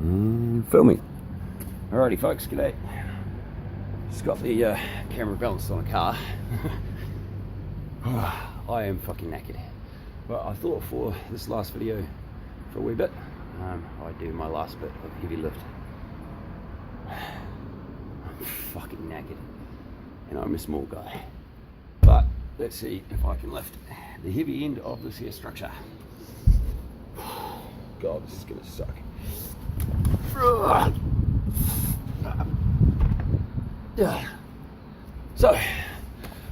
Filming. Alrighty folks, g'day. Just got the camera balanced on a car. I am fucking knackered. But I thought for this last video, for a wee bit, I'd do my last bit of heavy lift. I'm fucking knackered. And I'm a small guy. But let's see if I can lift the heavy end of this here structure. God, this is gonna suck. So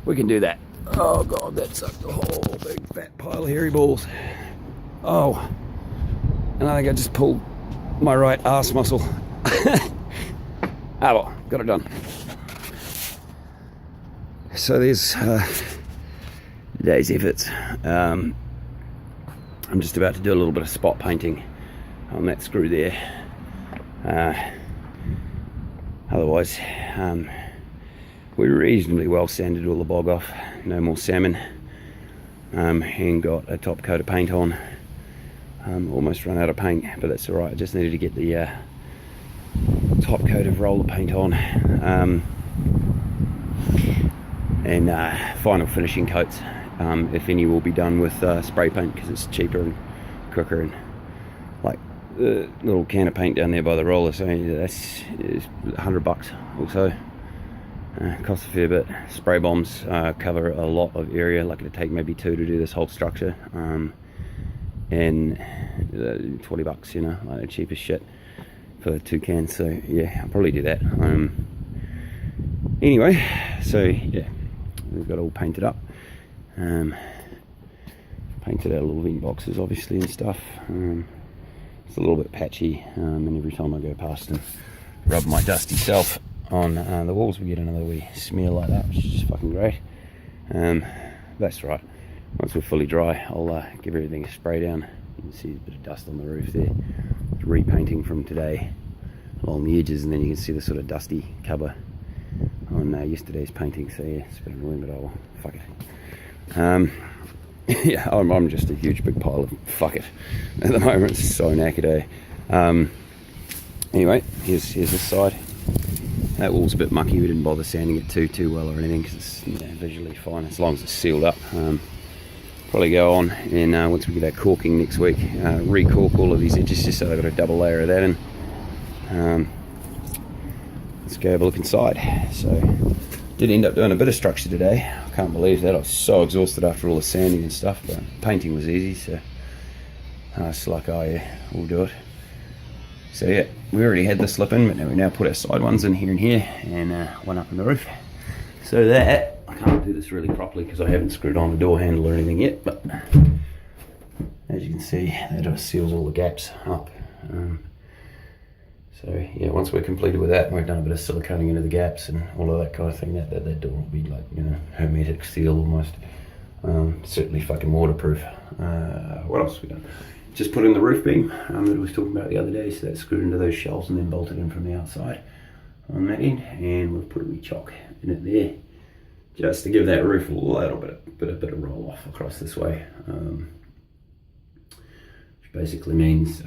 we can do that. Oh god, that sucked a whole big fat pile of hairy balls. Oh, and I think I just pulled my right arse muscle. Ah well, got it done. So there's today's efforts. I'm just about to do a little bit of spot painting on that screw there. Otherwise, we reasonably well sanded all the bog off. No more salmon. And got a top coat of paint on. Almost run out of paint, but that's alright. I just needed to get the top coat of roller paint on. And final finishing coats, if any, will be done with spray paint because it's cheaper and quicker. And like the little can of paint down there by the roller, so that's $100 or so. Costs a fair bit. Spray bombs cover a lot of area, like it'd take maybe 2 to do this whole structure. And $20, you know, like the cheapest shit for 2 cans. So yeah, I'll probably do that. Anyway, so yeah, we've got all painted up. Painted our little vent boxes obviously and stuff. It's a little bit patchy, and every time I go past and rub my dusty self on the walls, we get another wee smear like that, which is just fucking great. That's right. Once we're fully dry, I'll give everything a spray down. You can see a bit of dust on the roof there. It's repainting from today along the edges, and then you can see the sort of dusty cover on yesterday's painting. So yeah, it's a bit annoying, but oh, fuck it. Yeah, I'm just a huge big pile of fuck it at the moment. It's so knackered, eh? Anyway, here's this side. That wall's a bit mucky. We didn't bother sanding it too well or anything because it's, you know, visually fine as long as it's sealed up. Probably go on, and once we get our caulking next week, re-caulk all of these edges just so they've got a double layer of that in. Let's go have a look inside. So did end up doing a bit of structure today. I can't believe that. I was so exhausted after all the sanding and stuff, but painting was easy, so it's like, oh yeah, we'll do it. So yeah, we already had the slip in, but now we put our side ones in here and here, and one up on the roof. So that, I can't do this really properly because I haven't screwed on the door handle or anything yet, but as you can see, that just seals all the gaps up. So yeah, once we're completed with that, and we've done a bit of siliconing into the gaps and all of that kind of thing, that door will be like, you know, hermetic seal almost. Certainly fucking waterproof. What else have we done? Just put in the roof beam that I was talking about the other day, so that's screwed into those shelves and then bolted in from the outside on that end, and we've put a wee chock in it there, just to give that roof a little bit of roll off across this way, which basically means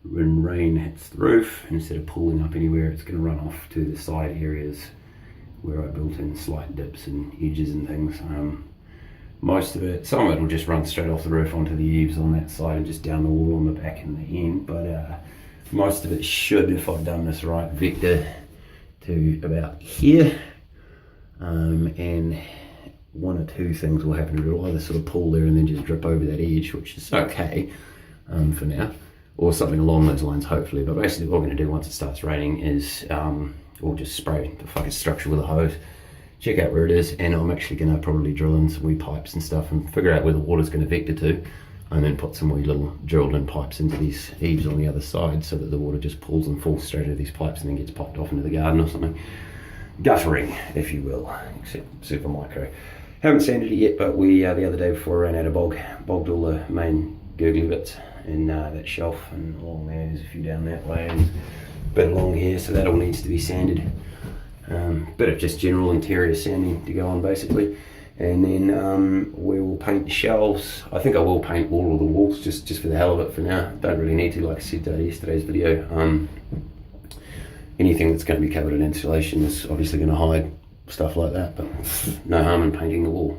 when rain hits the roof, instead of pulling up anywhere, it's going to run off to the side areas where I built in slight dips and edges and things. Most of it, some of it will just run straight off the roof onto the eaves on that side and just down the wall on the back and the end, but most of it should, if I've done this right, vector to about here, and 1 or 2 things will happen. It'll either sort of pull there and then just drip over that edge, which is okay for now, or something along those lines hopefully. But basically what we're going to do once it starts raining is we'll just spray the fucking structure with a hose, check out where it is, and I'm actually going to probably drill in some wee pipes and stuff and figure out where the water's going to vector to, and then put some wee little drilled in pipes into these eaves on the other side so that the water just pulls and falls straight into these pipes and then gets popped off into the garden or something. Guttering, if you will, except super micro. Haven't sanded it yet, but we the other day before I ran out of bogged all the main gurgly bits in that shelf, and along there's a few down that way and a bit along here, so that all needs to be sanded. Bit of just general interior sanding to go on basically. And then we will paint the shelves. I think I will paint all of the walls just for the hell of it for now. Don't really need to, like I said yesterday's video. Anything that's going to be covered in insulation is obviously going to hide stuff like that, but no harm in painting the wall.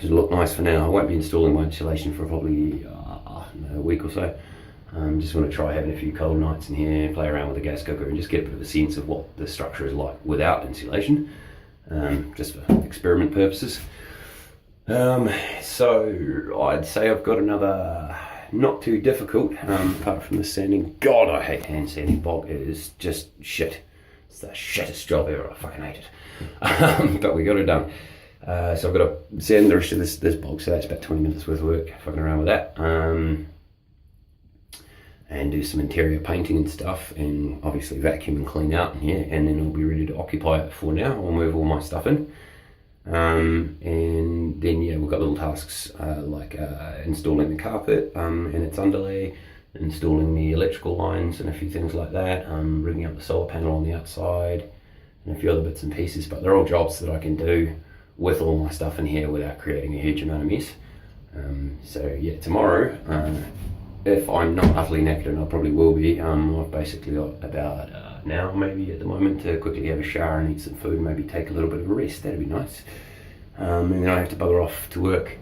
It'll look nice for now. I won't be installing my insulation for probably a week or so. Just want to try having a few cold nights in here, play around with the gas cooker and just get a bit of a sense of what the structure is like without insulation, just for experiment purposes. So I'd say I've got another not too difficult, apart from the sanding. God, I hate hand sanding. Bog is just shit. It's the shittest job ever. I fucking hate it. But we got it done. So I've got to sand the rest of this bog, so that's about 20 minutes worth of work, fucking around with that. And do some interior painting and stuff, and obviously vacuum and clean out in here, and then I'll be ready to occupy it for now. I'll move all my stuff in. And then yeah, we've got little tasks like installing the carpet and its underlay, installing the electrical lines and a few things like that, rigging up the solar panel on the outside, and a few other bits and pieces, but they're all jobs that I can do with all my stuff in here without creating a huge amount of mess. So yeah, tomorrow, if I'm not utterly knackered, and I probably will be, I've basically got about an hour maybe at the moment to quickly have a shower and eat some food, maybe take a little bit of a rest. That'd be nice. And then I have to bugger off to work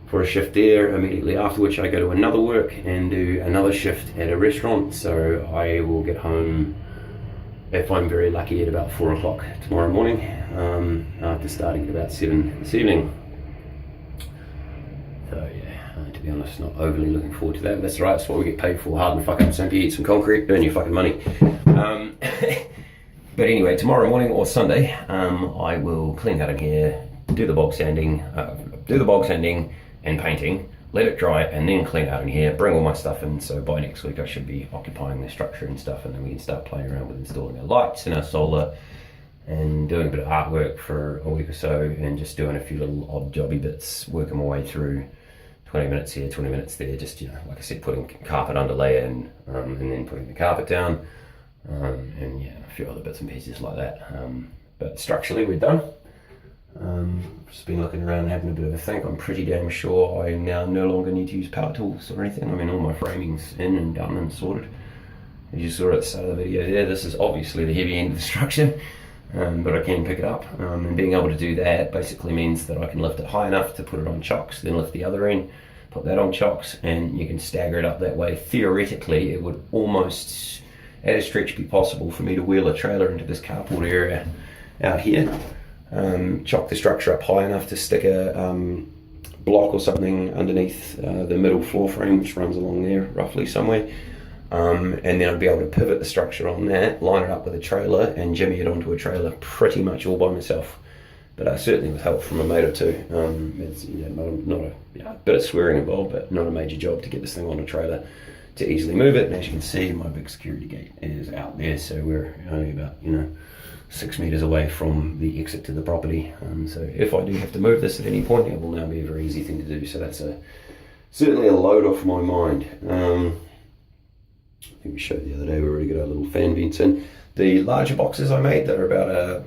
for a shift there, immediately after which I go to another work and do another shift at a restaurant. So I will get home, if I'm very lucky, at about 4 o'clock tomorrow morning, after starting at about 7 this evening. So yeah, to be honest, not overly looking forward to that, but that's right, that's what we get paid for. Hard and fuck up, Sampey, eat some concrete, earn your fucking money. But anyway, tomorrow morning or Sunday, I will clean out in here, do the bog sanding and painting, let it dry, and then clean out in here, bring all my stuff in. So by next week I should be occupying the structure and stuff, and then we can start playing around with installing our lights and our solar, and doing a bit of artwork for a week or so, and just doing a few little odd jobby bits, working my way through 20 minutes here, 20 minutes there, just, you know, like I said, putting carpet underlay in, and then putting the carpet down, and yeah, a few other bits and pieces like that. But structurally we're done. Just been looking around and having a bit of a think. I'm pretty damn sure I now no longer need to use power tools or anything. I mean, all my framing's in and done and sorted. As you saw at the start of the video there, this is obviously the heavy end of the structure, but I can pick it up. And being able to do that basically means that I can lift it high enough to put it on chocks, then lift the other end, put that on chocks, and you can stagger it up that way. Theoretically, it would almost, at a stretch, be possible for me to wheel a trailer into this carport area out here. Chock the structure up high enough to stick a block or something underneath the middle floor frame, which runs along there roughly somewhere, and then I'd be able to pivot the structure on that, line it up with a trailer, and jimmy it onto a trailer pretty much all by myself, but certainly with help from a mate or two. It's not a bit of swearing involved, but not a major job to get this thing on a trailer to easily move it. And as you can see, my big security gate is out there, so we're only about 6 meters away from the exit to the property. So if I do have to move this at any point, it will now be a very easy thing to do. So that's certainly a load off my mind. I think we showed the other day, we already got our little fan vents in. The larger boxes I made that are about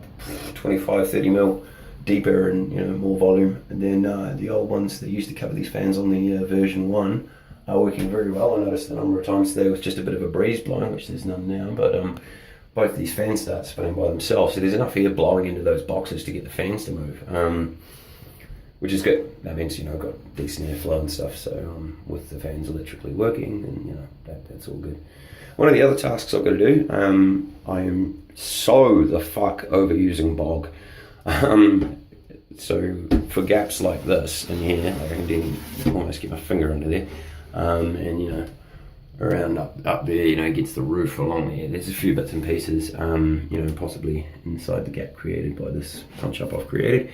25-30 mil deeper and more volume, and then the old ones that used to cover these fans on the version 1 are working very well. I noticed a number of times there was just a bit of a breeze blowing, which there's none now, but both of these fans start spinning by themselves, so there's enough air blowing into those boxes to get the fans to move, which is good. That means I've got decent airflow and stuff, so with the fans electrically working, and that's all good. One of the other tasks I've got to do, I am so the fuck overusing bog. So for gaps like this in here, I can almost get my finger under there, and around up there, against the roof along there, there's a few bits and pieces, possibly inside the gap created by this punch up I've created.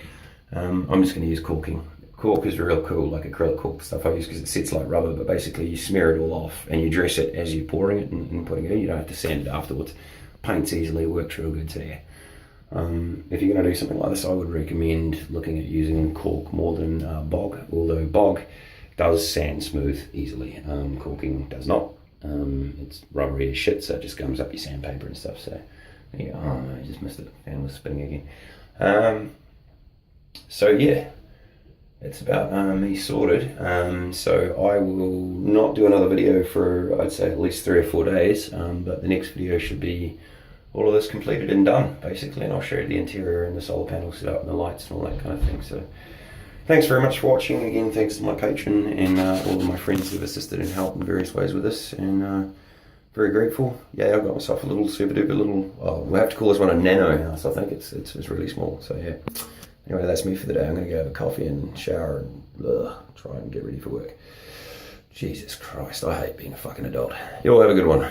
I'm just going to use caulking. Caulk is real cool, like acrylic caulk stuff I use, because it sits like rubber, but basically you smear it all off and you dress it as you're pouring it and putting it in. You don't have to sand it afterwards. Paints easily, works real good, so yeah. If you're going to do something like this, I would recommend looking at using caulk more than bog, although bog does sand smooth easily. Caulking does not. It's rubbery as shit, so it just gums up your sandpaper and stuff. So yeah, I just missed it. Fan was spinning again. So yeah, it's about me sorted. So I will not do another video for, I'd say, at least 3 or 4 days, but the next video should be all of this completed and done, basically, and I'll show you the interior and the solar panel set up and the lights and all that kind of thing. So thanks very much for watching. Again, thanks to my patron and all of my friends who've assisted and helped in various ways with this, and very grateful. Yeah, I've got myself a little super duper little, oh, we'll have to call this one a nano now, so I think it's really small. So yeah, anyway, that's me for the day. I'm going to go have a coffee and shower and try and get ready for work. Jesus Christ, I hate being a fucking adult. You all have a good one.